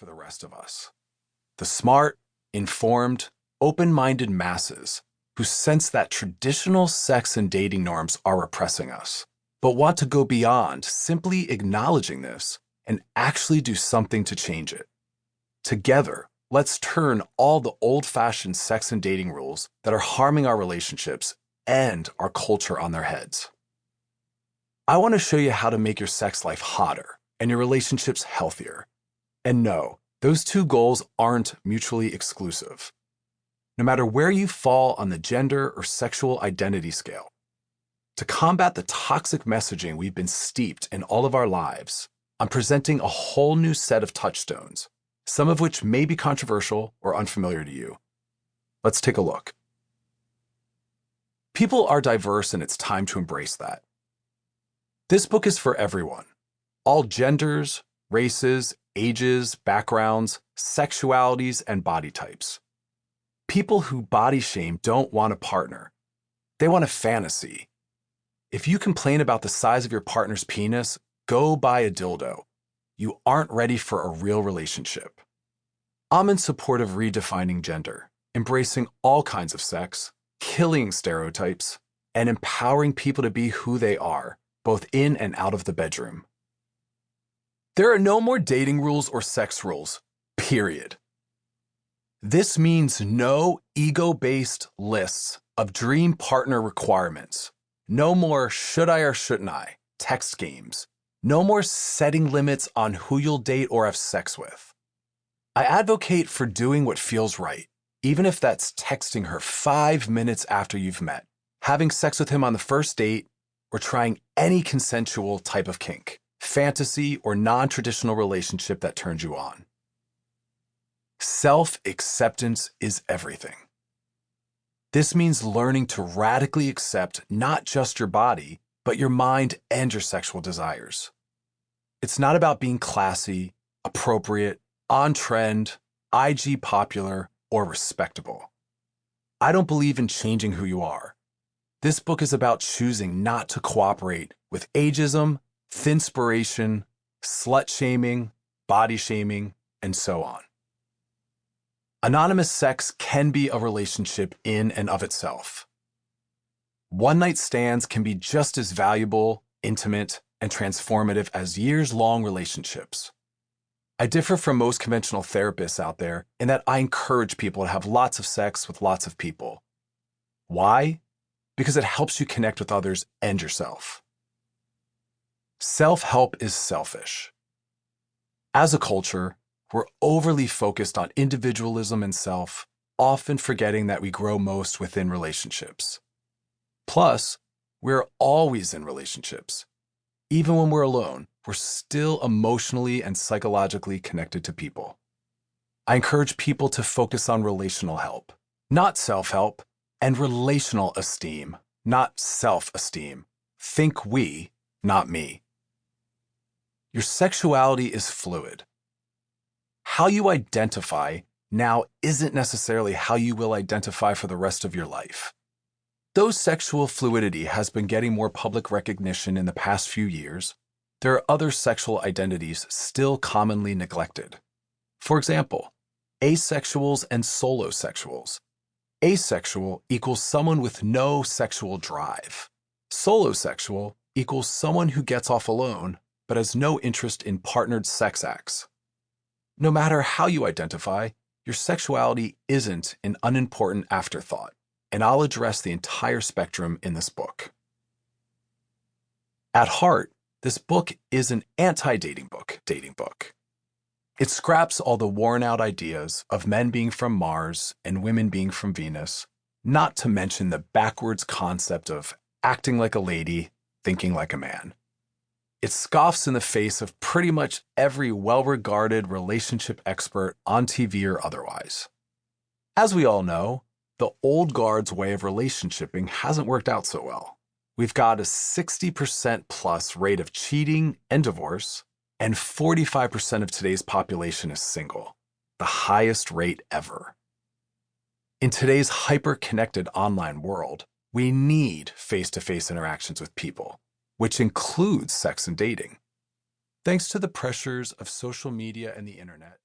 for the rest of us. The smart, informed, open-minded masses who sense that traditional sex and dating norms are repressing us, but want to go beyond simply acknowledging this and actually do something to change it. Together, let's turn all the old-fashioned sex and dating rules that are harming our relationships and our culture on their heads. I want to show you how to make your sex life hotter and your relationships healthier. And no, those two goals aren't mutually exclusive. No matter where you fall on the gender or sexual identity scale, to combat the toxic messaging we've been steeped in all of our lives, I'm presenting a whole new set of touchstones, some of which may be controversial or unfamiliar to you. Let's take a look. People are diverse, and it's time to embrace that. This book is for everyone. All genders, races, ages, backgrounds, sexualities, and body types. People who body shame don't want a partner. They want a fantasy. If you complain about the size of your partner's penis, go buy a dildo. You aren't ready for a real relationship. I'm in support of redefining gender, embracing all kinds of sex, killing stereotypes, and empowering people to be who they are, both in and out of the bedroom. There are no more dating rules or sex rules, period. This means no ego-based lists of dream partner requirements. No more should I or shouldn't I text games. No more setting limits on who you'll date or have sex with. I advocate for doing what feels right, even if that's texting her 5 minutes after you've met, having sex with him on the first date, or trying any consensual type of kink, fantasy, or non-traditional relationship that turns you on. Self-acceptance is everything. This means learning to radically accept not just your body, but your mind and your sexual desires. It's not about being classy, appropriate, on-trend, IG popular, or respectable. I don't believe in changing who you are. This book is about choosing not to cooperate with ageism, thinspiration, slut-shaming, body-shaming, and so on. Anonymous sex can be a relationship in and of itself. One-night stands can be just as valuable, intimate, and transformative as years-long relationships. I differ from most conventional therapists out there in that I encourage people to have lots of sex with lots of people. Why? Because it helps you connect with others and yourself. Self-help is selfish. As a culture, we're overly focused on individualism and self, often forgetting that we grow most within relationships. Plus, we're always in relationships. Even when we're alone, we're still emotionally and psychologically connected to people. I encourage people to focus on relational help, not self-help, and relational esteem, not self-esteem. Think we, not me. Your sexuality is fluid. How you identify now isn't necessarily how you will identify for the rest of your life. Though sexual fluidity has been getting more public recognition in the past few years, there are other sexual identities still commonly neglected. For example, asexuals and solosexuals. Asexual equals someone with no sexual drive. Solosexual equals someone who gets off alone but has no interest in partnered sex acts. No matter how you identify, your sexuality isn't an unimportant afterthought, and I'll address the entire spectrum in this book. At heart, this book is an anti-dating book. It scraps all the worn-out ideas of men being from Mars and women being from Venus, not to mention the backwards concept of acting like a lady, thinking like a man. It scoffs in the face of pretty much every well-regarded relationship expert on TV or otherwise. As we all know, the old guard's way of relationshiping hasn't worked out so well. We've got a 60% plus rate of cheating and divorce, and 45% of today's population is single, the highest rate ever. In today's hyper-connected online world, we need face-to-face interactions with people, which includes sex and dating. Thanks to the pressures of social media and the internet,